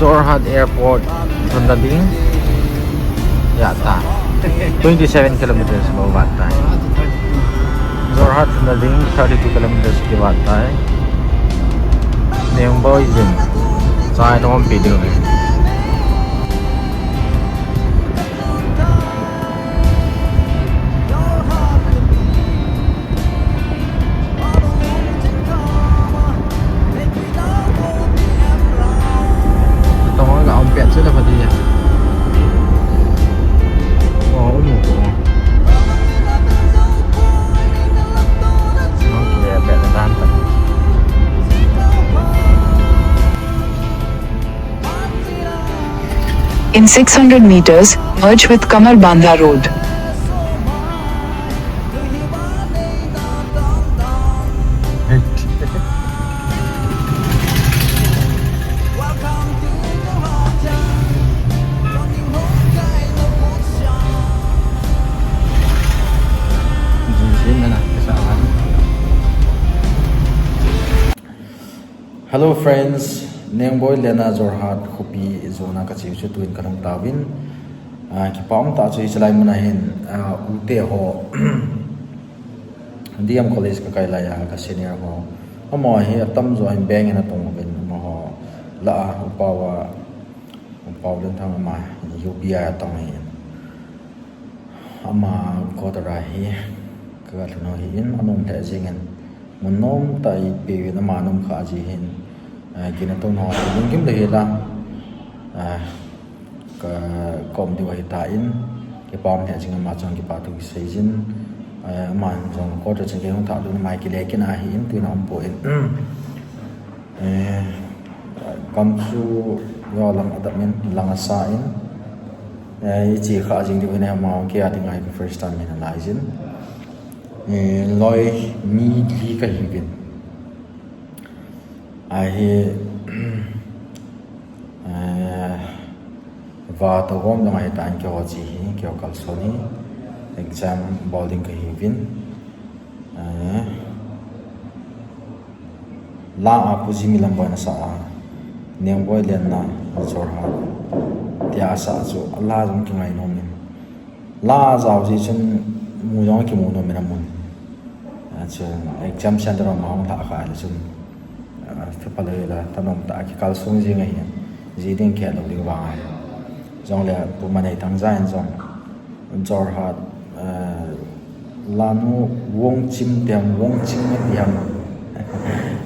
Jorhat Airport Sundading Yata 27 kilometers Bawatai. Jorhat Sundading 32 kilometers Bawatai. Neng boy jin sai nó bị đường này. Biển rất là vật đi. Ồ, mù cổ. Nó kìa bẹn là đan tận. In 600 meters, merge with Kamarbandha Road. Hello friends, Neng boy Lena Jorhat Kopi zona ka chiu chu tuin kanang tawin ki paum ta chui chalai mana hin ute ho DM college ka kai la ya ka senior ho amo hi tam zo in bang na tong ben mo ho la upawa den thang ma UPI tong hi ama ko ta ra hi ka thno hi in anong ta jingen monom tai pe na manum kha ji hin kina to no yung kim le la ka kom di wai ta in ke pom ne jing ma chang ki pa tu sei jin man jong ko ta ching hong ta du mai ki le kina hi in tu na po in kam su yo lang adamin lang sa in chi kha jing di ne ma ke ati ngai first time in la jin loi ni li ka hi bin và tàu gom đang ngày tại anh kêu gì kêu cả số ní exam boarding cái hình vin la apu gì mi làm bài na sa niang boy len na chor ha tia sa chu Allah jong cái ngày nom ni la zao gì chen mu jong ki mu no mi na mun chen exam center ma hong tha kha chen phải phải là ta nông ta cái cal sung gì ngay gì đến kia đâu đi vào giống là bộ mà này thằng giai giống Jorhat lanu wong chim tiam tiam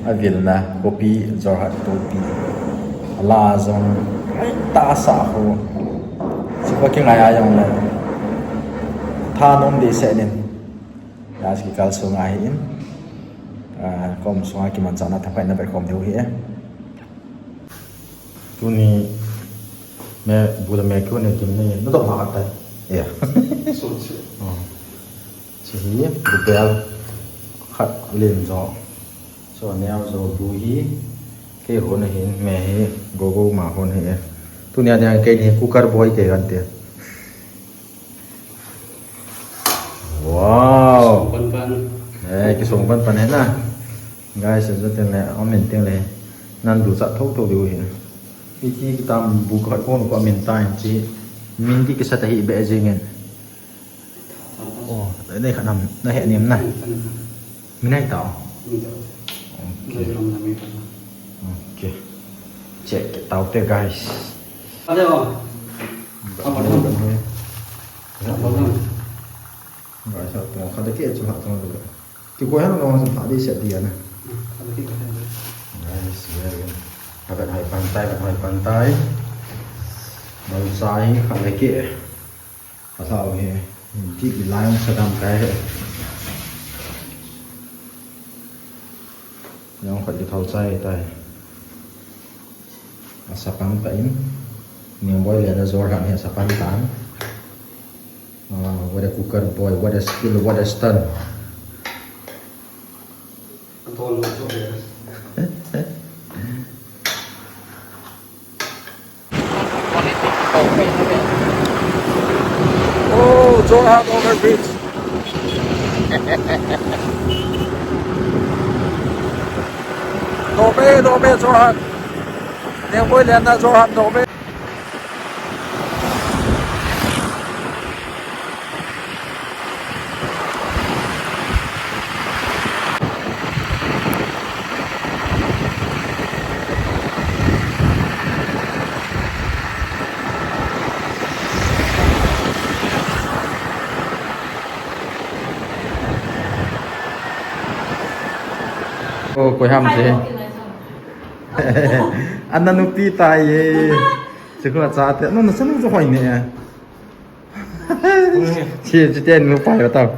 avil na kopi Jorhat topi la giống ta sa ho chỉ có cái ngày ai giống là tha nông đi sẽ nên là cái cal sung ai in kom soa ki man chana thapai na ber kom deu hi tu ni me bula me ko ne kim ne no to ma ta ya so chi hi bel khat len zo so neo zo bu hi ke ho na hin me hi go ma hon hi tu ni ada ke ni cooker boy ke gan te wow cái súng bắn bắn hết na guys sẽ rất là mình tiếng này nan đủ sạch thấu điều hiện khi khi tam bu cõi con của mình tai chỉ mình cái sát thị bệ gì nghe đấy đây khả năng nó hệ niệm này mình này tao ok check cái tàu te guys rồi sao tôi không thể kia cho họ không được thì quay hết nó phải đi sẽ tiền này các bạn hãy bàn tay đầu sai khăn lấy kia và sau thì chỉ bị lái sẽ làm cái nhưng phải đi thâu sai tay sapan pain niang boy le na Jorhat he sapan tan what a cooker boy, what a skill, what a stun. Oh, Jorhat overbridge. Dobe Jorhat. niang boy lian na Jorhat no me ô quay hầm gì anh đang nuôi pi tai ye chứ không là thế nó sao nó hoài nè chị tên nó phải vào tao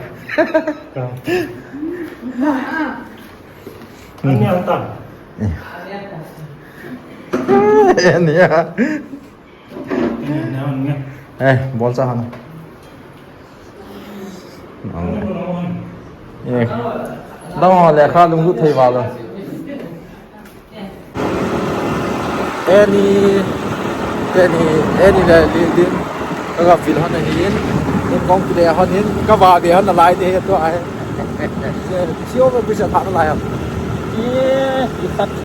anh em tặng nè nào nghe ê bón sao hả đâu lẽ khá lung lút thay vào rồi any là đi các gặp phim hơn này hiến nên con kia hơn hiến các bà thì hơn là lại thì hết rồi siêu với bây giờ thằng nó lại không yeah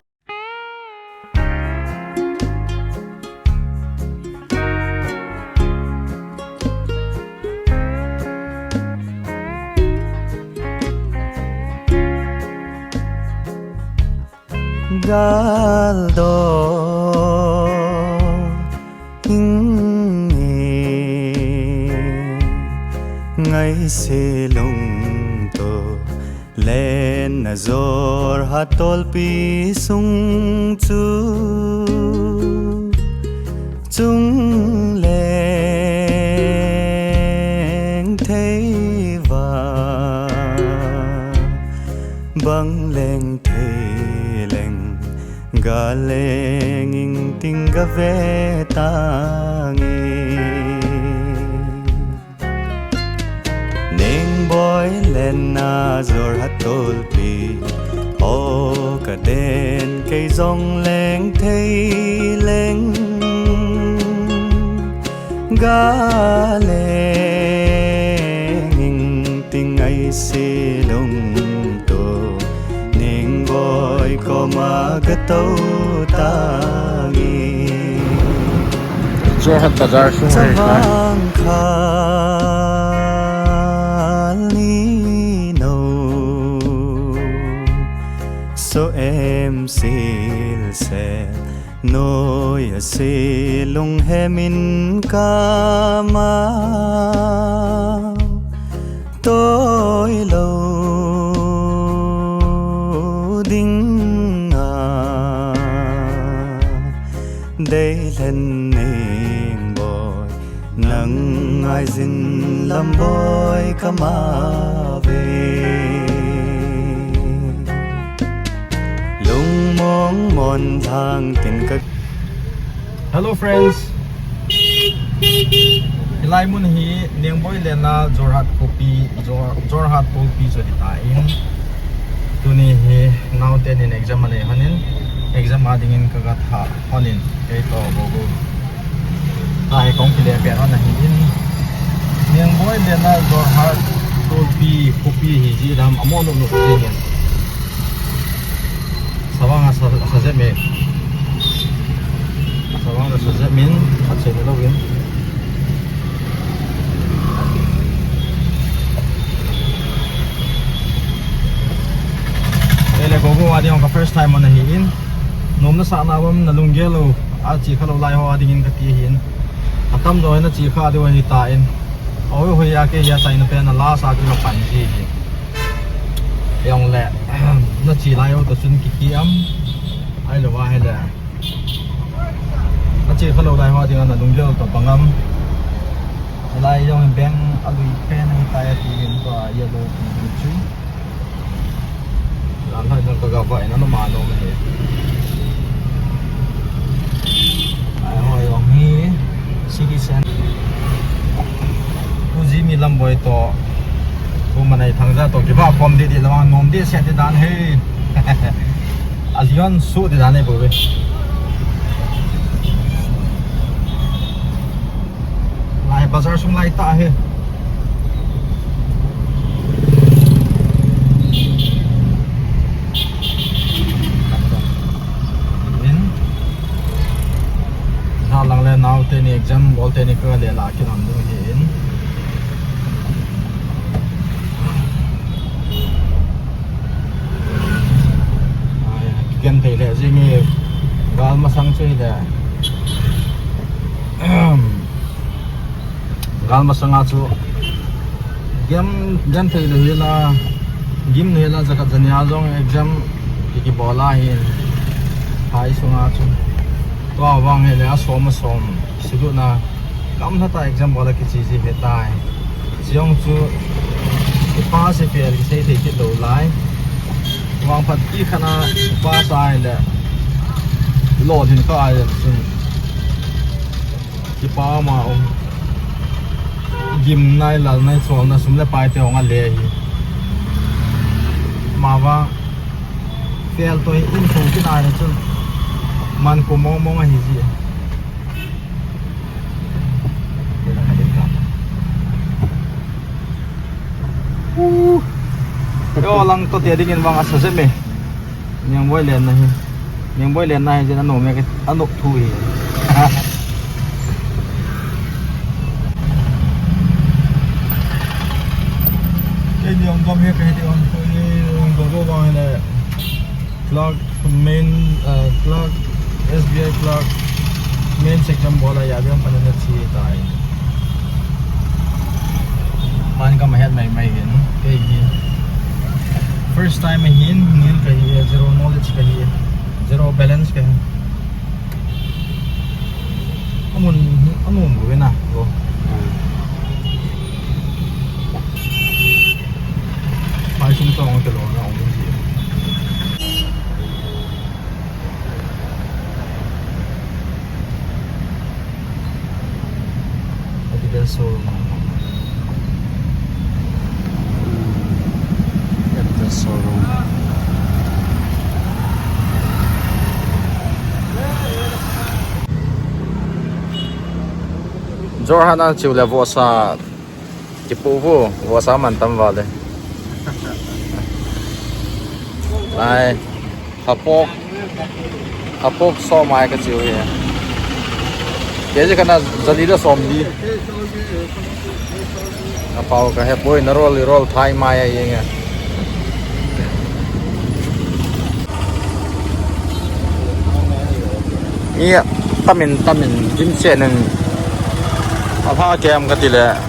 galdo hingi ngai se lung to len na zor hatol pi sung chu chung leng thei va bang leng galeng ing tinga ve tangi ning boy len na zor hatol pi o ka den cây rong leng thei leng galeng ing ting ai se lung boy ko magatau tangi Jorhat Bazar xuống đây vang khali no so em sil se noi se lung hemin kama tôi lâu đây lần neng boy nang ai zin lam boy kama về lung mong mon thang tin ka hello friends hilai mun hi niang boy lena Jorhat Jorhat Kopi so ditain tuni hi now ten in exam ale hanin exam adingin kagat ha honin kay to gogo ai kong pile pe ron na hin niang boy lena Jorhat Kopi hi ji ram amon no jingen sawanga sa zeme sawanga sa zemin at sa lawin ele gogo adi ang ka first time on na hin nom na sa nawam na lunggelo a chi khalo lai ho adingin ka ti hin atam do na chi kha de wa hi ta in oi hoi ya ke ya sai na pe na la sa ki ma pan ji hi yong le na chi lai ho to sun ki am ai lo wa hai le na chi khalo lai ho adingin na lunggelo to pangam lai yong beng alui pe na ta ya ti hin to yellow ki chu lan hai na ka ga vai na no ma no me city center uji mi lam boy to ko manai thangja to ki ba kom di lawang nom di set dan he azion su di dan e bo be lai bazar sung lai ta he now ten exam bol ten ko le la ki nam do hin ai ken thei le ji ngi gal ma sang chui da gal ma sang a chu gam gan thei le la gim ne la zakat jania jong exam ki bola hin hai sunga chu to awang he le a som sidu na kam na ta exam bola ki chi ji betai chiong chu pa se fail ki sei thei ki do lai wang phat ki khana pa sai le lo din ka ai sun ki pa ma gim nai lal nai chol na sum le pai te ong a le hi mawa fail to in thong ki nai na chun man ko mong a hi ji yo lang to te ding in wang asa se me nyang boy len na hi nyang boy len na hi jena no me ke anok thu hi cái dòng gom hết cái dòng tôi go vào này clock main clock SBI clock main section bola ya dia pada net si tai man ka mahet mai hin cái gì first time hin cái zero knowledge cái zero balance cái amun gue na go phải chúng tôi cái lỗ nào cũng gì thì cái số cái số Jorhana chịu là vô sa cái phụ vô sa mình tâm vào đây này hấp bốc so mai cái chiều này cái gì cái nào jadi đó xóm đi apa cái hấp bôi nó roll thay mai ấy nghe nghe tamin jin chen neng apa kem cái gì là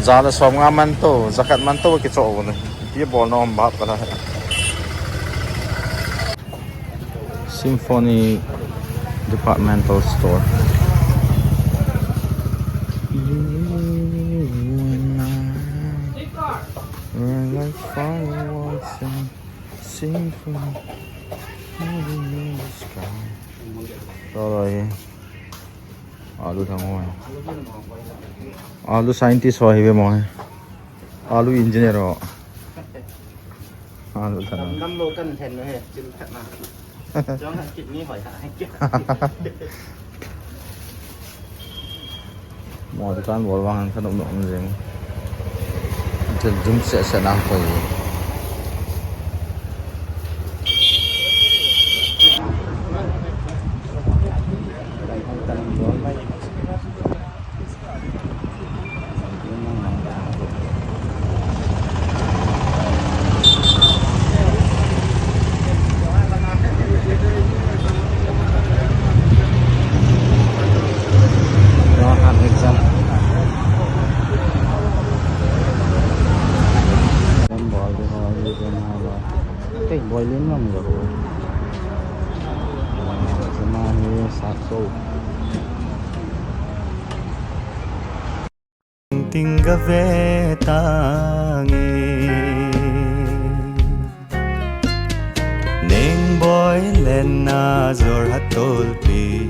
giá là xóm ngam man to zakat man to cái chỗ này cái bol nó bắp cái này Symphony Departmental Store. We're like fireworks and symphony moving in the sky. Rồi, alu thằng ngồi, alu scientist hoài về mồi, alu engineer ho, alu thằng. Năm lô cân thèn nữa hề, chứ thật mà. Cho hẳn kịp nghĩ hỏi hả chứ. Mọi thứ can bộ vang thân động gì chân chúng sẽ đang phải boy lên lắm rồi sama ni satu Tingga ve tangi Neng boy len na zor hatol pi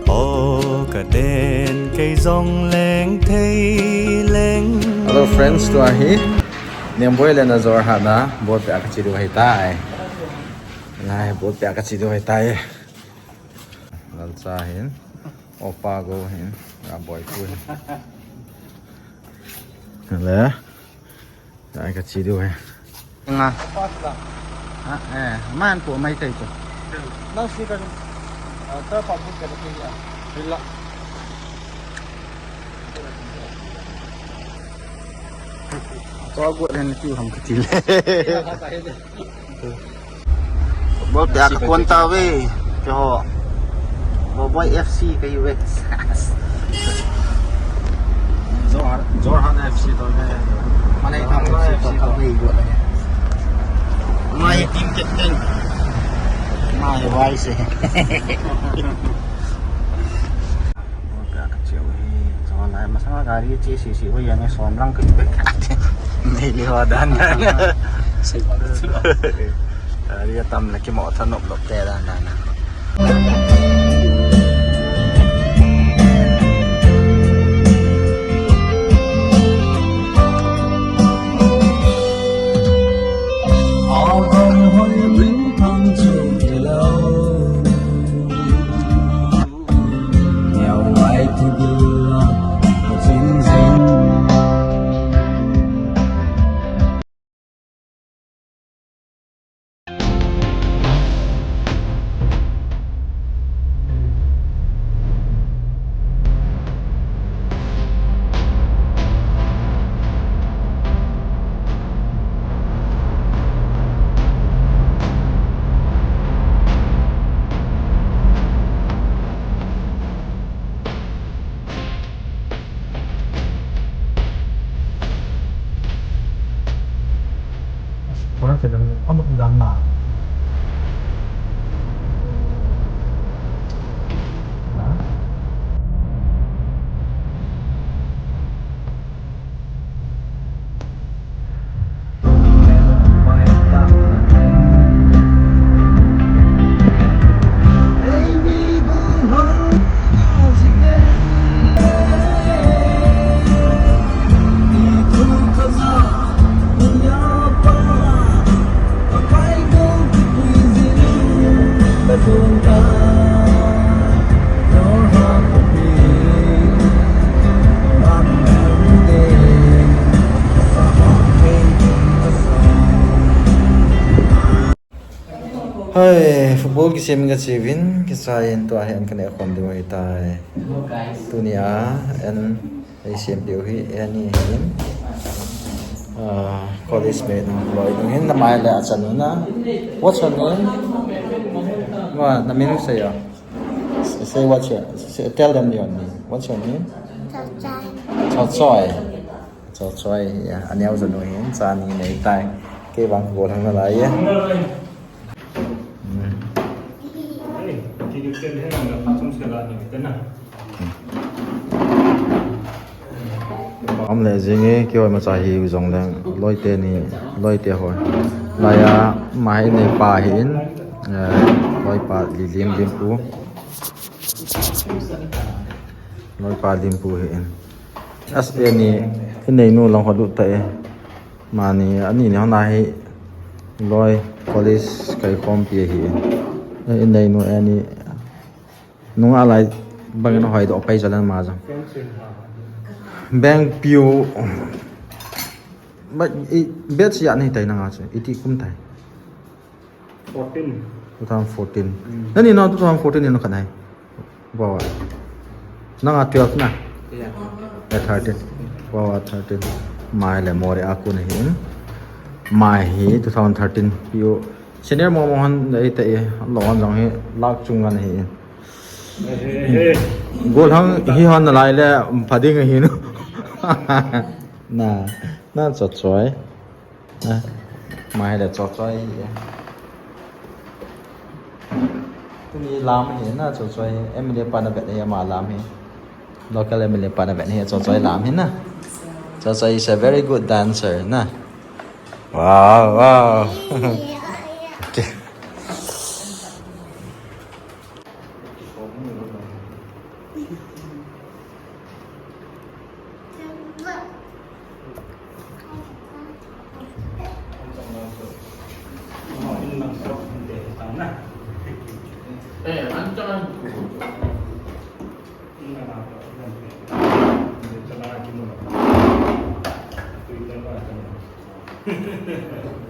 O ka den kay zong leng thay leng Hello friends, tu ahi niang boy len azor hana bot pe akachidu hai tai lai bot pe akachidu hai tai lal cha hin opa go hin ra boy ku le akachidu hai Nga. Man của mày thầy rồi. Nó chỉ cần tơ phòng cái kia. Thì là Có buat dan itu ham kecil. Buat ya kuanta we. Cho. Boy FC cái UX. Jorhan FC thôi nghe. Mana tham FC có về buat này. Mai team captain. Mai vice. Lại mà sao gari chia sẻ với anh xóm lăng kinh bếch này li hoa đan đi tầm là cái mỏ thân nộp lộc tè ra này Orang sedang amat udang Hey, football ki sim ga chivin ki sain to hian kan e khom de mai tai tunia and ai sim dio hi ani hin college mate boy hin na mai la chanuna what's your name ma na menu say ya say what's your tell them your name what's your name Chao Choi Chao Choi ya anh em rồi hin cha ni nei tai ke bang go thang na lai ya ông lệ gì nghe kêu mà chạy hiểu dòng lên lôi tiền này lôi tiền hồi lại máy này bà hiến lôi bà liêm pu lôi bà liêm pu hiến as này cái này nu lòng hoạt động tệ mà này anh này hôm nay lôi college cái công việc hiến cái này nu anh nung alai bang no hoy do pai jalan ma jang bank piu but bet ya ni tai na nga che iti kum tai 2014 nani no 2014 ni no kanai bawa nanga 12 na ya 13 bawa 13 mai le more aku ne hin mai hi 2013 piu senior mo mohan dai tai lon jang hi lak chungan hi gol hang hi han lai le phading hi no na chot choi mai le chot choi tu ni lam hi na chot choi em le pa na bet hi ma lam hi local em le pa na bet hi chot choi lam hi na chot choi is a very good dancer na wow Hehehe